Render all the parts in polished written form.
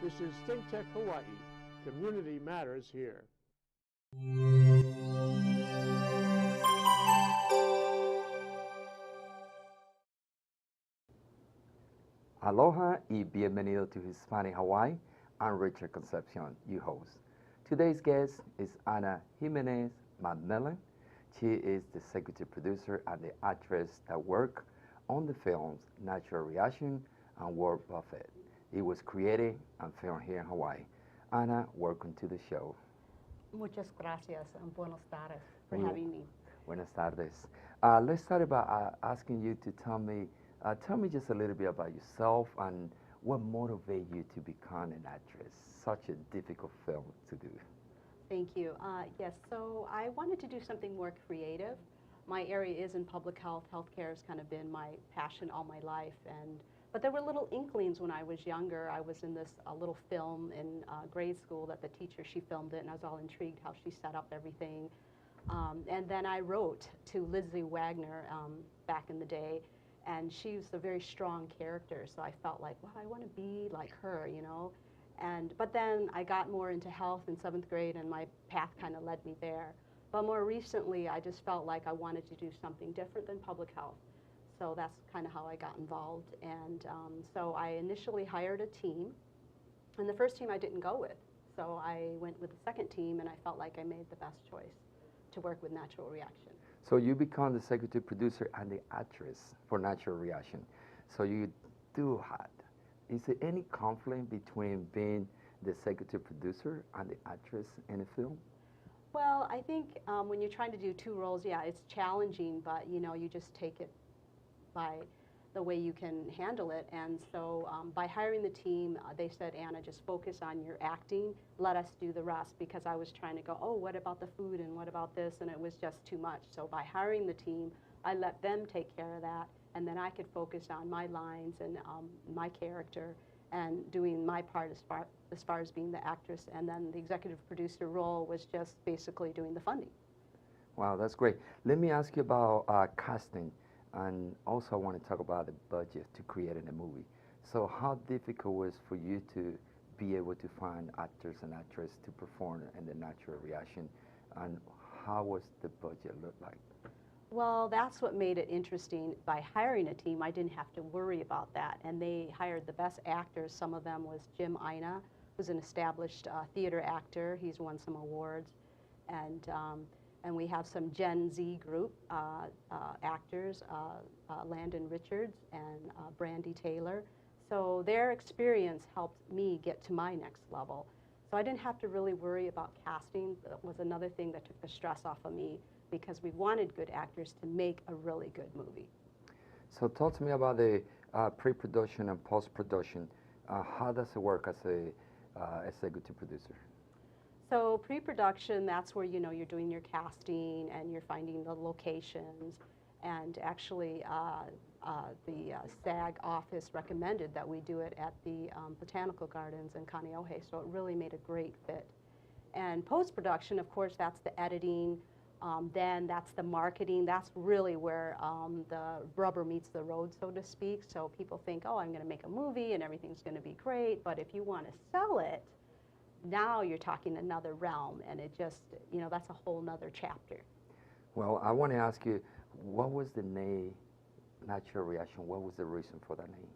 This is Think Tech Hawaii. Community matters here. Aloha y bienvenido to Hispanic Hawaii. I'm Richard Concepcion, your host. Today's guest is Ana Jimenez McMillan. She is the executive producer and the actress that worked on the films Natural Reaction and Warren Buffett. It was created and filmed here in Hawaii. Ana, welcome to the show. Muchas gracias and buenos tardes for having me. Buenas tardes. Let's start by asking you to tell me just a little bit about yourself and what motivated you to become an actress. Such a difficult film to do. Thank you. Yes, so I wanted to do something more creative. My area is in public health. Healthcare has kind of been my passion all my life. But there were little inklings when I was younger. I was in this little film in grade school that the teacher, she filmed it, and I was all intrigued how she set up everything. And then I wrote to Lizzie Wagner back in the day, and she was a very strong character, so I felt like, wow, I want to be like her, you know. But then I got more into health in 7th grade, and my path kind of led me there. But more recently, I just felt like I wanted to do something different than public health. So that's kind of how I got involved. And so I initially hired a team, and the first team I didn't go with. So I went with the second team, and I felt like I made the best choice to work with Natural Reaction. So you become the executive producer and the actress for Natural Reaction. So you do have. Is there any conflict between being the executive producer and the actress in a film? Well, I think when you're trying to do two roles, yeah, it's challenging, but you know, you just take it by the way you can handle it. And so by hiring the team, they said, Anna, just focus on your acting, let us do the rest, because I was trying to go, oh, what about the food and what about this? And it was just too much. So by hiring the team, I let them take care of that, and then I could focus on my lines and my character and doing my part as far as being the actress. And then the executive producer role was just basically doing the funding. Wow, that's great. Let me ask you about casting. And also I want to talk about the budget to create a movie. So how difficult was for you to be able to find actors and actresses to perform in the Natural Reaction? And how was the budget look like? Well, that's what made it interesting. By hiring a team, I didn't have to worry about that. And they hired the best actors. Some of them was Jim Ina, who's an established theater actor. He's won some awards. And we have some Gen Z group actors, Landon Richards and Brandy Taylor. So their experience helped me get to my next level. So I didn't have to really worry about casting. That was another thing that took the stress off of me, because we wanted good actors to make a really good movie. So talk to me about the pre-production and post-production. How does it work as a executive producer? So pre-production, that's where, you know, you're doing your casting and you're finding the locations. And actually, the SAG office recommended that we do it at the Botanical Gardens in Kaneohe, so it really made a great fit. And post-production, of course, that's the editing, then that's the marketing. That's really where the rubber meets the road, so to speak. So people think, oh, I'm going to make a movie and everything's going to be great, but if you want to sell it, now you're talking another realm, and it just, you know, that's a whole nother chapter. Well, I want to ask you, what was the name Natural Reaction? What was the reason for that name?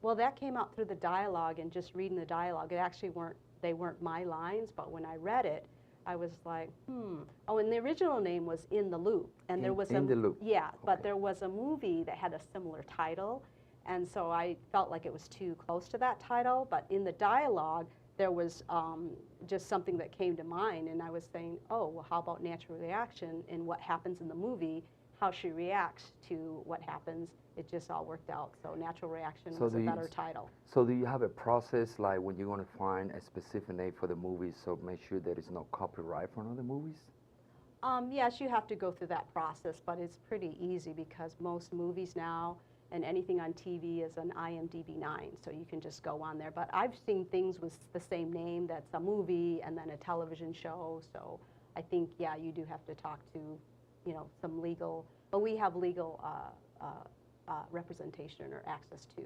Well, that came out through the dialogue and just reading the dialogue. It actually weren't my lines, but when I read it, I was like, Oh, and the original name was In the Loop, and there was In the Loop. Yeah, okay. But there was a movie that had a similar title, and so I felt like it was too close to that title. But in the dialogue, there was just something that came to mind, and I was saying, oh, well, how about Natural Reaction and what happens in the movie, how she reacts to what happens. It just all worked out. So Natural Reaction was a better title. So do you have a process, like when you're going to find a specific name for the movie, so make sure there is no copyright for other movies? Yes, you have to go through that process, but it's pretty easy because most movies now and anything on TV is an IMDb 9, so you can just go on there. But I've seen things with the same name that's a movie and then a television show, so I think, yeah, you do have to talk to, you know, some legal, but we have legal representation or access to.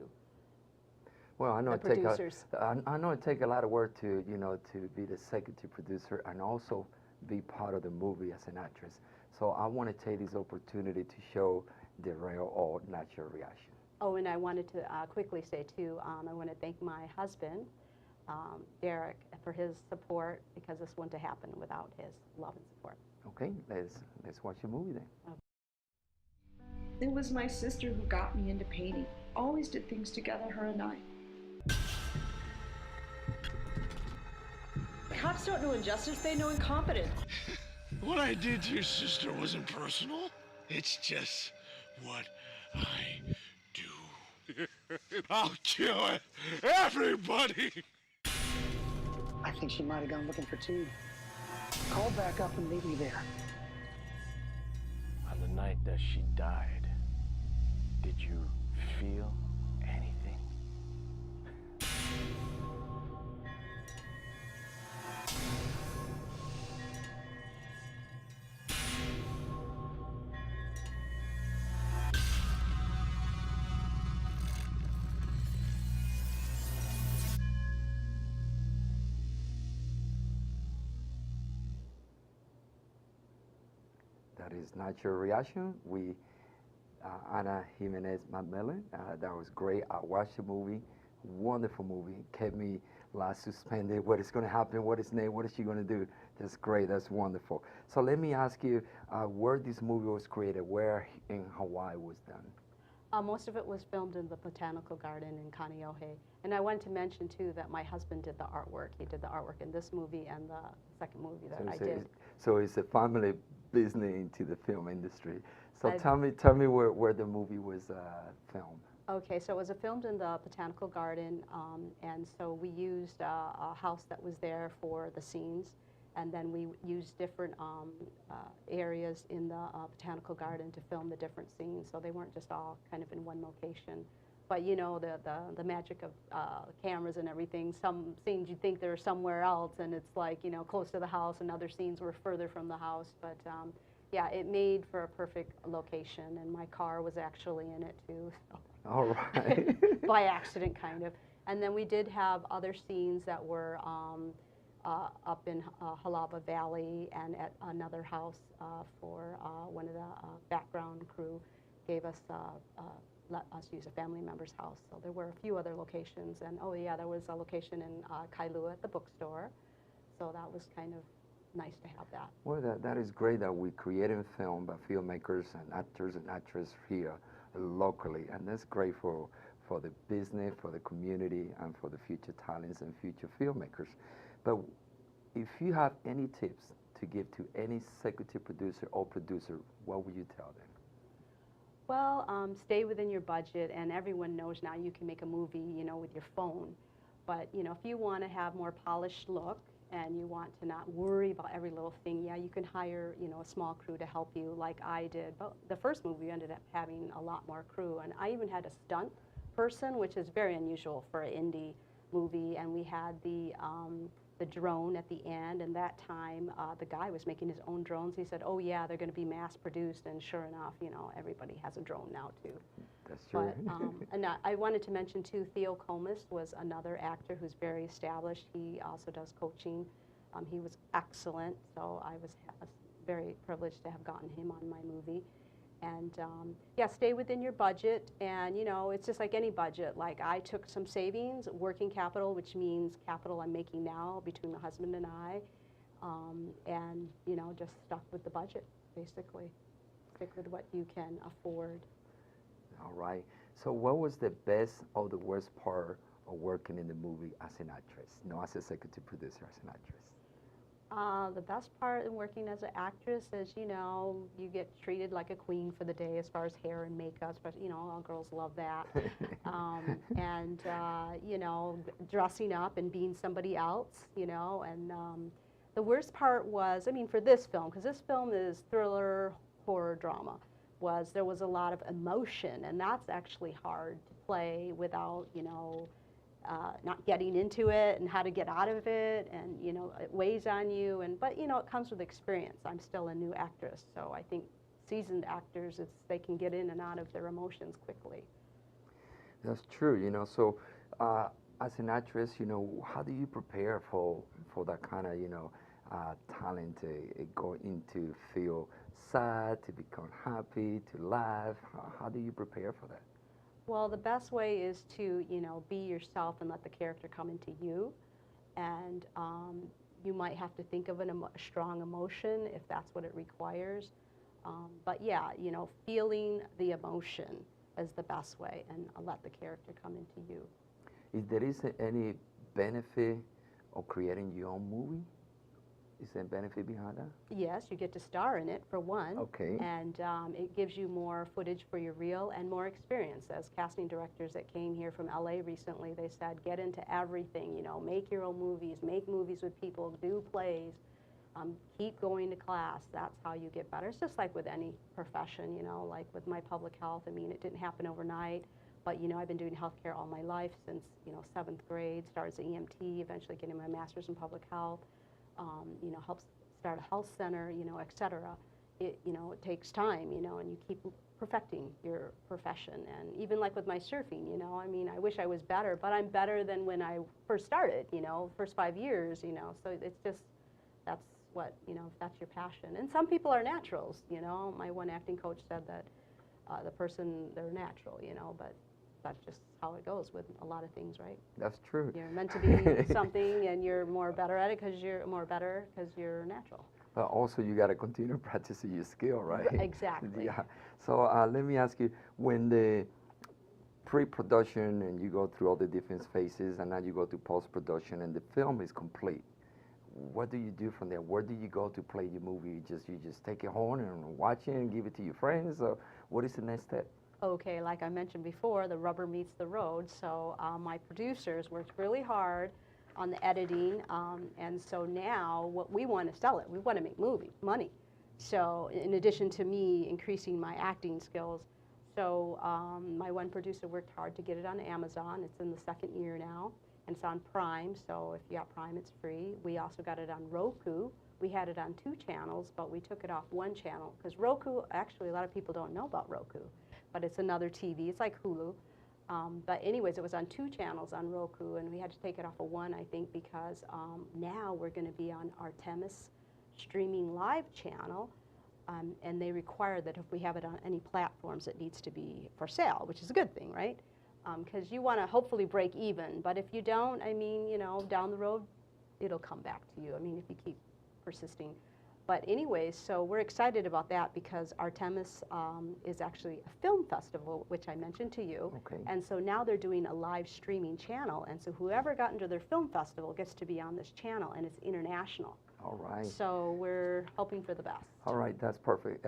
Well, I know the it take producers. I know it take a lot of work to, to be the executive producer and also be part of the movie as an actress. So I want to take this opportunity to show the real or natural reaction. Oh, and I wanted to quickly say too, I want to thank my husband, Derek, for his support, because this wouldn't have happened without his love and support. Okay, let's watch the movie then. It was my sister who got me into painting. Always did things together, her and I. Cops don't know injustice, they know incompetence. What I did to your sister wasn't personal. It's just what I do. I'll kill everybody. I think she might have gone looking for Teague. Call back up and meet me there. On the night that she died, did you feel anything? That is natural reaction. Ana Jimenez McMillan. That was great. I watched the movie. Wonderful movie. Kept me suspended. What is going to happen? What is next? What is she going to do? That's great. That's wonderful. So let me ask you, where this movie was created, where in Hawaii was done? Most of it was filmed in the Botanical Garden in Kaneohe. And I wanted to mention too that my husband did the artwork. He did the artwork in this movie and the second movie that I did. So it's a family business into the film industry. So tell me where the movie was filmed. Okay, so it was filmed in the Botanical Garden, and so we used a house that was there for the scenes, and then we used different areas in the Botanical Garden to film the different scenes, so they weren't just all kind of in one location. But you know, the magic of cameras and everything, some scenes you think they're somewhere else, and it's like, you know, close to the house, and other scenes were further from the house, but yeah, it made for a perfect location, and my car was actually in it too. So. All right. By accident, kind of. And then we did have other scenes that were up in Halaba Valley and at another house for one of the background crew gave us, let us use a family member's house. So there were a few other locations. And oh yeah, there was a location in Kailua at the bookstore. So that was kind of nice to have that. Well, that is great that we creating film by filmmakers and actors and actresses here locally, and that's great for the business, for the community, and for the future talents and future filmmakers. But if you have any tips to give to any executive producer or producer, what would you tell them? Well, stay within your budget, and everyone knows now you can make a movie, you know, with your phone. But, you know, if you want to have more polished look and you want to not worry about every little thing, yeah, you can hire, you know, a small crew to help you like I did. But the first movie ended up having a lot more crew, and I even had a stunt person, which is very unusual for an indie movie, and we had the drone at the end, and that time the guy was making his own drones. He said, oh yeah, they're going to be mass produced, and sure enough, you know, everybody has a drone now too. That's true. But, and I wanted to mention too, Theo Comas was another actor who's very established. He also does coaching. He was excellent, so I was very privileged to have gotten him on my movie. And yeah, stay within your budget, and you know, it's just like any budget. Like I took some savings, working capital, which means capital I'm making now between my husband and I, and you know, just stuck with the budget, basically. Stick with what you can afford. All right. So what was the best or the worst part of working in the movie as an actress, not as a executive producer, as an actress? The best part in working as an actress is, you know, you get treated like a queen for the day as far as hair and makeup, but, you know, all girls love that. And, you know, dressing up and being somebody else, you know, and the worst part was, I mean, for this film, because this film is thriller, horror, drama, was there was a lot of emotion, and that's actually hard to play without, you know, not getting into it and how to get out of it, and you know, it weighs on you, and but you know, it comes with experience. I'm still a new actress, so I think seasoned actors, they can get in and out of their emotions quickly. That's true, you know. So as an actress, how do you prepare for that kind of, talent to go into feel sad, to become happy, to laugh? How do you prepare for that? Well, the best way is to, be yourself and let the character come into you. And you might have to think of a strong emotion if that's what it requires. But yeah, feeling the emotion is the best way, and let the character come into you. Is there any benefit of creating your own movie? Is there a benefit behind that? Yes, you get to star in it, for one. Okay. And it gives you more footage for your reel and more experience. As casting directors that came here from LA recently, they said, get into everything, make your own movies, make movies with people, do plays, keep going to class. That's how you get better. It's just like with any profession, like with my public health. I mean, it didn't happen overnight, but, I've been doing healthcare all my life since, 7th grade, started as an EMT, eventually getting my master's in public health. Helps start a health center, et cetera. It takes time, and you keep perfecting your profession. And even like with my surfing, I mean, I wish I was better, but I'm better than when I first started, first 5 years, so it's just, that's what, if that's your passion. And some people are naturals, my one acting coach said that they're natural, but that's just how it goes with a lot of things, right? That's true. You're meant to be something, and you're more better at it because you're natural. But also, you got to continue practicing your skill, right? Exactly. Yeah. So let me ask you, when the pre-production and you go through all the different phases, and now you go to post-production, and the film is complete, what do you do from there? Where do you go to play your movie? You just take it home and watch it and give it to your friends? Or what is the next step? Okay, like I mentioned before, the rubber meets the road. So my producers worked really hard on the editing, and so now what we want to sell it. We want to make money. So in addition to me increasing my acting skills, so my one producer worked hard to get it on Amazon. It's in the 2nd year now, and it's on Prime. So if you got Prime, it's free. We also got it on Roku. We had it on 2 channels, but we took it off 1 channel because Roku. Actually, a lot of people don't know about Roku. But it's another TV. It's like Hulu. But anyways, it was on 2 channels on Roku, and we had to take it off of 1, I think, because now we're going to be on Artemis Streaming Live channel, and they require that if we have it on any platforms, it needs to be for sale, which is a good thing, right? Because you want to hopefully break even. But if you don't, I mean, down the road, it'll come back to you. I mean, if you keep persisting. But anyways, so we're excited about that because Artemis is actually a film festival, which I mentioned to you. Okay. And so now they're doing a live streaming channel. And so whoever got into their film festival gets to be on this channel, and it's international. All right. So we're hoping for the best. All right, that's perfect.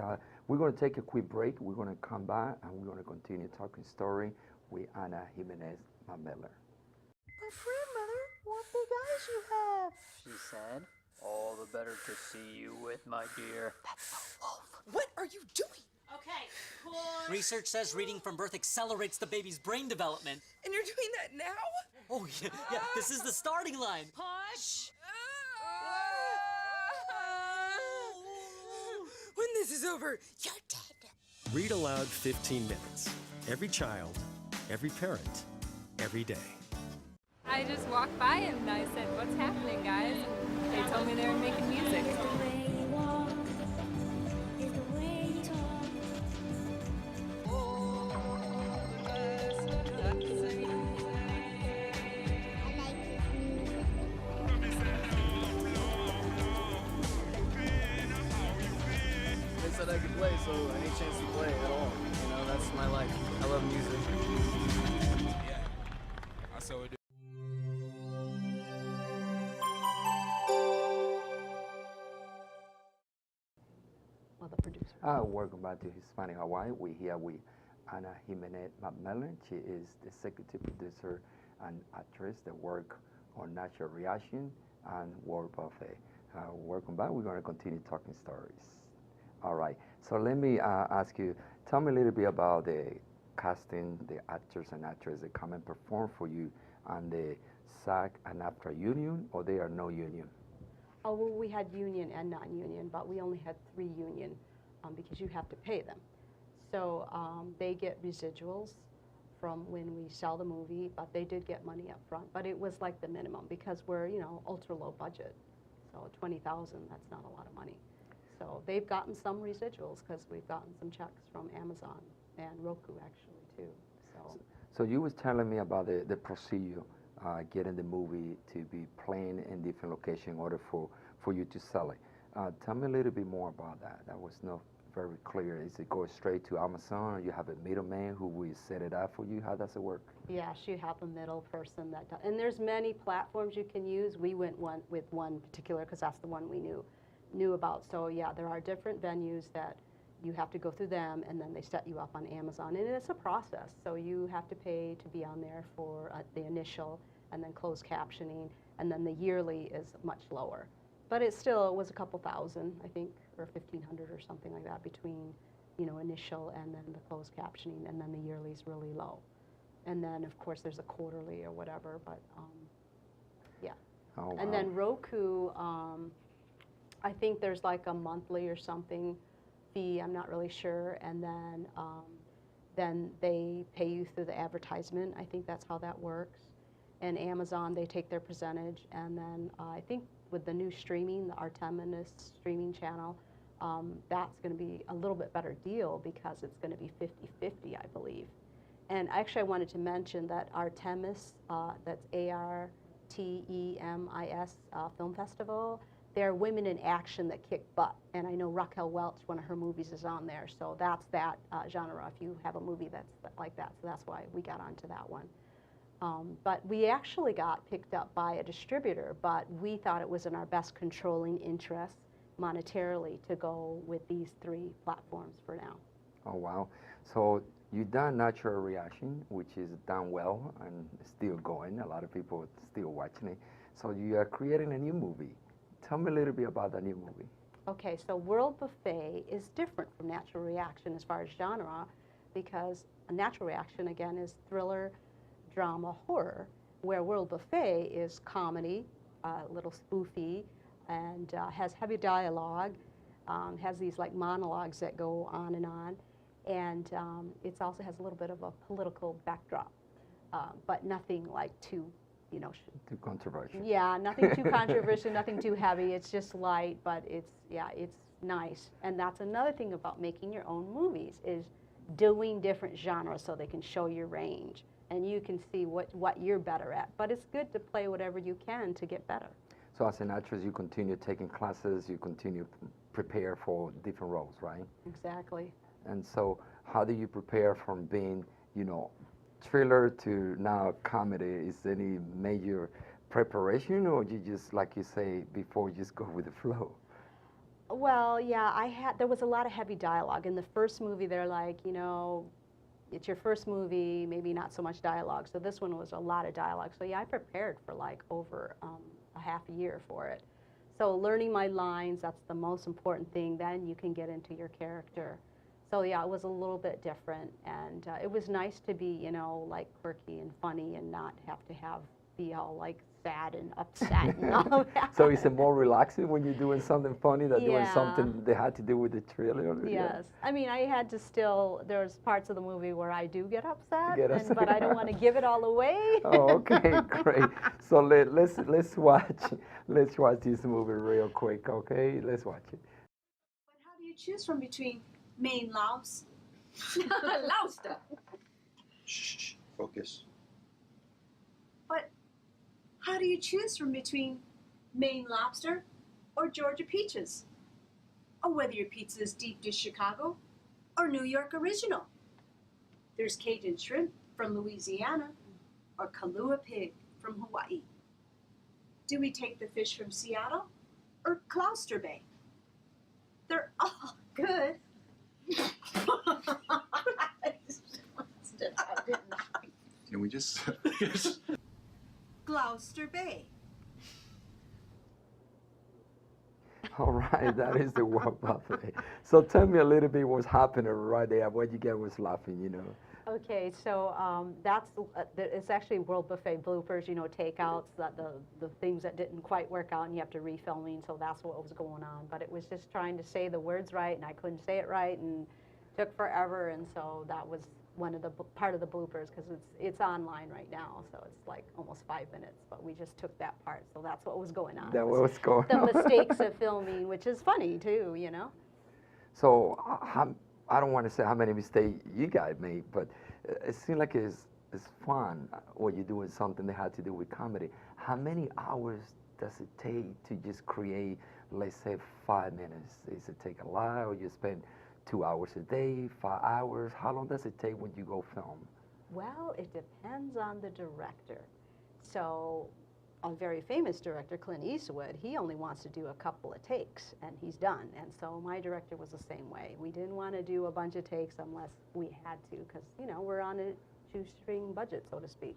We're going to take a quick break. We're going to come back, and we're going to continue talking story with Ana Jimenez Madmiller. My friend, Mother, what big eyes you have, she said. All the better to see you with, my dear. That's the wolf. What are you doing? Okay, push. Research says reading from birth accelerates the baby's brain development. And you're doing that now? Oh, yeah, this is the starting line. Push. When this is over, you're dead. Read aloud 15 minutes. Every child, every parent, every day. I just walked by and I said, "What's happening, guys?" And they told me they were making music. They said I could play, so any chance to play at all. That's my life. I love music. Yeah, I saw it. Well, the producer. Welcome back to Hispanic Hawaii. We're here with Ana Jimenez Madmiller. She is the executive producer and actress that work on Natural Reaction and World Buffet. Welcome back. We're going to continue talking stories. All right. So let me ask you, tell me a little bit about the casting, the actors and actresses that come and perform for you and the SAG and AFTRA union, or they are no union? Oh, well, we had union and non-union, but we only had 3 union because you have to pay them. So they get residuals from when we sell the movie, but they did get money up front. But it was like the minimum because we're, you know, ultra low budget. So 20,000, that's not a lot of money. So they've gotten some residuals because we've gotten some checks from Amazon and Roku actually too. So you was telling me about the procedure, getting the movie to be playing in different locations in order for you to sell it. Tell me a little bit more about that. That was not very clear. Is it go straight to Amazon, or you have a middleman who will set it up for you? How does it work? Yes, you have a middle person that does. And there's many platforms you can use. We went with one particular because that's the one we knew about. So yeah, there are different venues that you have to go through them, and then they set you up on Amazon. And it's a process. So you have to pay to be on there for the initial, and then closed captioning, and then the yearly is much lower. But it was a couple thousand, I think, or 1,500 or something like that between, you know, initial and then the closed captioning, and then the yearly is really low. And then, of course, there's a quarterly or whatever, but yeah. Oh, wow. And then Roku, I think there's like a monthly or something fee, I'm not really sure, and then they pay you through the advertisement. I think that's how that works. And Amazon, they take their percentage, and then I think with the new streaming, the Artemis streaming channel, that's going to be a little bit better deal because it's going to be 50-50, I believe. And actually, I wanted to mention that Artemis, that's ARTEMIS Film Festival, they're women in action that kick butt. And I know Raquel Welch, one of her movies is on there. So that's that genre, if you have a movie that's like that. So that's why we got onto that one. But we actually got picked up by a distributor, but we thought it was in our best controlling interest monetarily to go with these 3 platforms for now. Oh, wow. So you done Natural Reaction, which is done well and still going. A lot of people still watching it. So you are creating a new movie. Tell me a little bit about the new movie. Okay, so World Buffet is different from Natural Reaction as far as genre, because a Natural Reaction, again, is thriller, drama, horror, where World Buffet is comedy, a little spoofy, and has heavy dialogue, has these like monologues that go on, and it also has a little bit of a political backdrop, but nothing like too, you know, too controversial. Yeah, nothing too controversial, nothing too heavy. It's just light, but it's nice. And that's another thing about making your own movies is doing different genres so they can show your range. And you can see what you're better at. But it's good to play whatever you can to get better. So as an actress, you continue taking classes, you continue prepare for different roles, right? Exactly. And so how do you prepare from being, you know, thriller to now comedy? Is there any major preparation, or you just, like you say before, just go with the flow? Well, yeah, there was a lot of heavy dialogue. In the first movie, they're like, you know, it's your first movie, maybe not so much dialogue. So this one was a lot of dialogue. So yeah, I prepared for like over a half a year for it. So learning my lines, that's the most important thing. Then you can get into your character. So yeah, it was a little bit different. And it was nice to be, you know, like quirky and funny and not have to be all like sad and upset and all that. So is it more relaxing when you're doing something funny than doing something that had to do with the thriller? Yes. I mean, I had to still, there's parts of the movie where I do get upset, but I don't want to give it all away. Oh, okay, great. So let's watch this movie real quick, okay? Let's watch it. But how do you choose from between Maine louse? Louster. Shh, focus. But how do you choose from between Maine lobster or Georgia peaches? Or whether your pizza is deep dish Chicago or New York original? There's Cajun shrimp from Louisiana or Kahlua pig from Hawaii. Do we take the fish from Seattle or Gloucester Bay? They're all good. Can we just... Gloucester Bay. All right, that is the World Buffet. So tell me a little bit what's happening right there. What you get was laughing, you know. Okay, so it's actually World Buffet bloopers, you know, takeouts, the things that didn't quite work out and you have to refilming, so that's what was going on. But it was just trying to say the words right, and I couldn't say it right, and took forever, and so that was one of the part of the bloopers because it's online right now, so it's like almost 5 minutes. But we just took that part, so that's what was going on. That was going on. The mistakes of filming, which is funny too, you know. So I don't want to say how many mistakes you guys made, but it seems like it's fun when you're doing something that had to do with comedy. How many hours does it take to just create, let's say, 5 minutes? Does it take a lot, or you spend 2 hours a day, 5 hours? How long does it take when you go film? Well, it depends on the director. So a very famous director, Clint Eastwood, he only wants to do a couple of takes and he's done. And so my director was the same way. We didn't want to do a bunch of takes unless we had to, because, you know, we're on a shoestring budget, so to speak.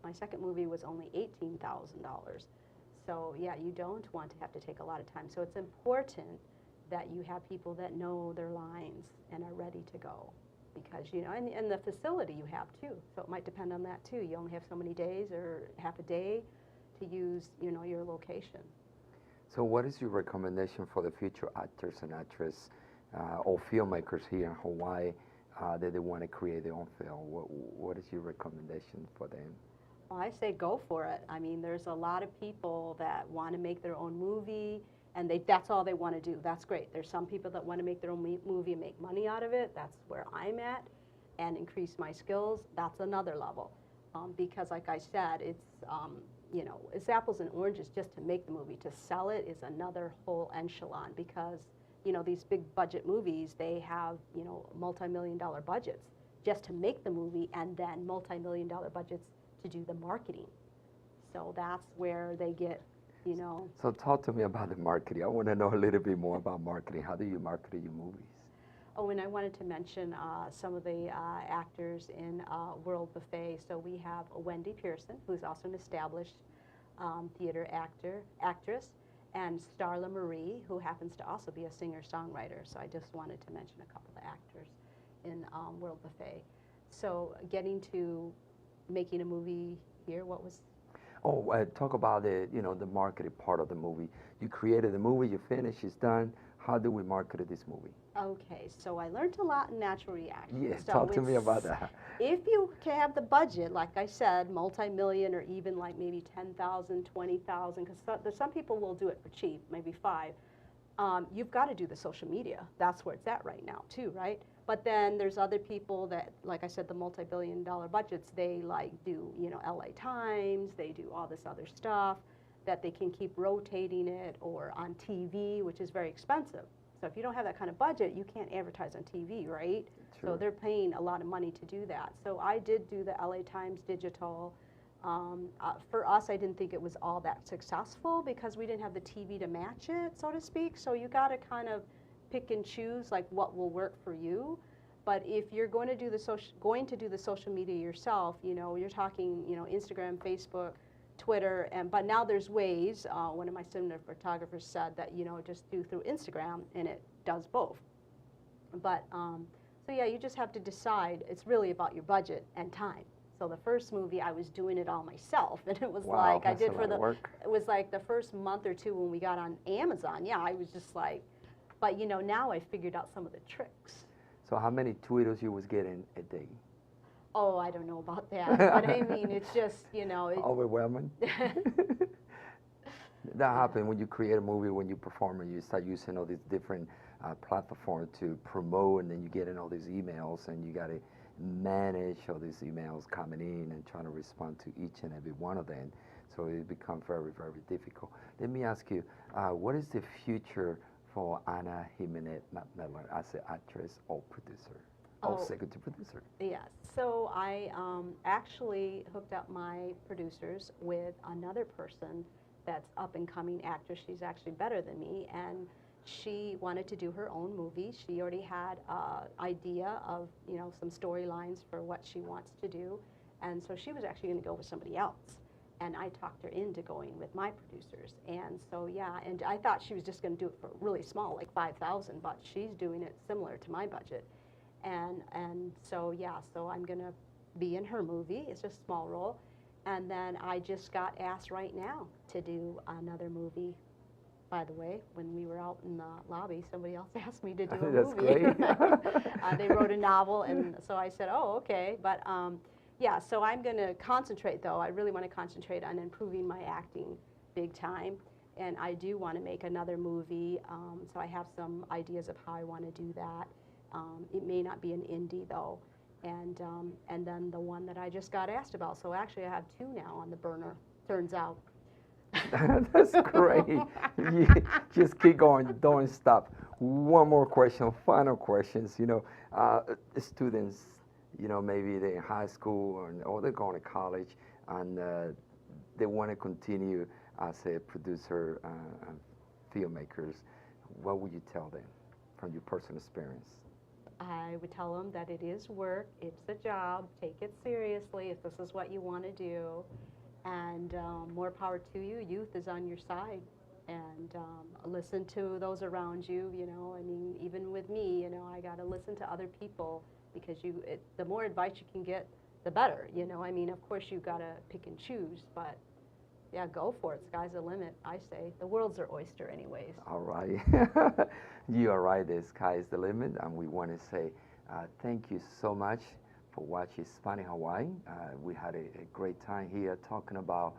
My second movie was only $18,000. So yeah, you don't want to have to take a lot of time. So it's important that you have people that know their lines and are ready to go. Because, you know, and the facility you have too. So it might depend on that too. You only have so many days or half a day to use, you know, your location. So what is your recommendation for the future actors and actresses or filmmakers here in Hawaii that they want to create their own film? What is your recommendation for them? Well, I say go for it. I mean, there's a lot of people that want to make their own movie, and that's all they want to do. That's great. There's some people that want to make their own movie and make money out of it. That's where I'm at, and increase my skills. That's another level. Because like I said, it's, you know, it's apples and oranges just to make the movie. To sell it is another whole echelon because, you know, these big budget movies, they have, you know, multi-million-dollar budgets just to make the movie and then multi-million-dollar budgets to do the marketing. So that's where they get, you know. So talk to me about the marketing. I want to know a little bit more about marketing. How do you market your movies? Oh, and I wanted to mention some of the actors in World Buffet. So we have Wendy Pearson, who's also an established theater actress, and Starla Marie, who happens to also be a singer-songwriter. So I just wanted to mention a couple of actors in World Buffet. So getting to making a movie here, what was? Oh, talk about the, you know, the marketing part of the movie. You created the movie, you finished, it's done. How do we market this movie? Okay, so I learned a lot in natural reaction. Yes, so talk to me about that. If you can have the budget, like I said, multi-million or even like maybe 10,000, 20,000, because there's some people will do it for cheap, maybe 5. You've got to do the social media. That's where it's at right now too, right? But then there's other people that, like I said, the multi-billion-dollar budgets, they like do, you know, LA Times, they do all this other stuff that they can keep rotating it, or on TV, which is very expensive. So if you don't have that kind of budget, you can't advertise on TV, right? True. So they're paying a lot of money to do that. So I did do the LA Times digital. For us, I didn't think it was all that successful because we didn't have the TV to match it, so to speak. So you got to kind of pick and choose like what will work for you. But if you're going to do the social media yourself, you know, you're talking, you know, Instagram, Facebook, Twitter, but now there's ways. One of my cinematographers said that, you know, just do through Instagram, and it does both. But so yeah, you just have to decide. It's really about your budget and time. So the first movie, I was doing it all myself, and it was wow, like I did for the. Work. It was like the first month or two when we got on Amazon. Yeah, I was just like, but you know, now I figured out some of the tricks. So how many Twitters you was getting a day? Oh, I don't know about that, but I mean, it's just, you know. Overwhelming? That happens when you create a movie, when you perform, and you start using all these different platforms to promote, and then you get in all these emails, and you got to manage all these emails coming in and trying to respond to each and every one of them. So it becomes very, very difficult. Let me ask you, what is the future for Ana Jimenez McMillan as an actress or producer? Oh, executive producer. Yes. So I actually hooked up my producers with another person that's up-and-coming actress. She's actually better than me, and she wanted to do her own movie. She already had an idea of, you know, some storylines for what she wants to do, and so she was actually going to go with somebody else. And I talked her into going with my producers. And so, yeah, and I thought she was just going to do it for really small, like $5,000, but she's doing it similar to my budget. And so, yeah, so I'm going to be in her movie. It's just a small role. And then I just got asked right now to do another movie by the way, when we were out in the lobby, somebody else asked me to do a That's movie. great. They wrote a novel, and so I said, oh, okay. But yeah, so I'm going to concentrate, though. I really want to concentrate on improving my acting big time. And I do want to make another movie, so I have some ideas of how I want to do that. It may not be an indie, though. And then the one that I just got asked about. So actually, I have 2 now on the burner, turns out. That's great. You just keep going, don't stop. One more question, final questions. You know, students, you know, maybe they're in high school or they're going to college, and they want to continue as a producer and filmmakers. What would you tell them from your personal experience? I would tell them that it is work, it's a job, take it seriously if this is what you want to do, and more power to you. Youth is on your side, and listen to those around you. You know, I mean, even with me, you know, I got to listen to other people, because the more advice you can get, the better. You know, I mean, of course you got to pick and choose, but yeah, go for it. Sky's the limit, I say. The world's our oyster anyways. All right. You are right. The sky is the limit. And we want to say thank you so much for watching Hispanic Hawaii. We had a great time here talking about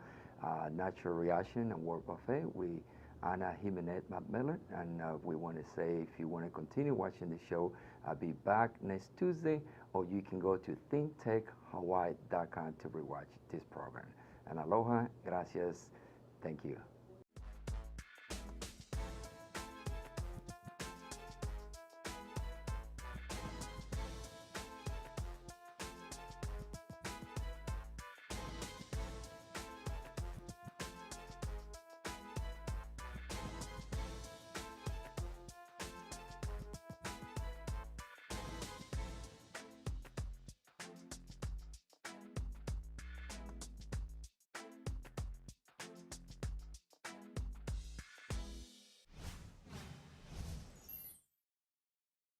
natural reaction and word buffet with Ana Jimenez McMillan. And we want to say, if you want to continue watching the show, I'll be back next Tuesday, or you can go to thinktechhawaii.com to rewatch this program. And aloha, gracias, thank you.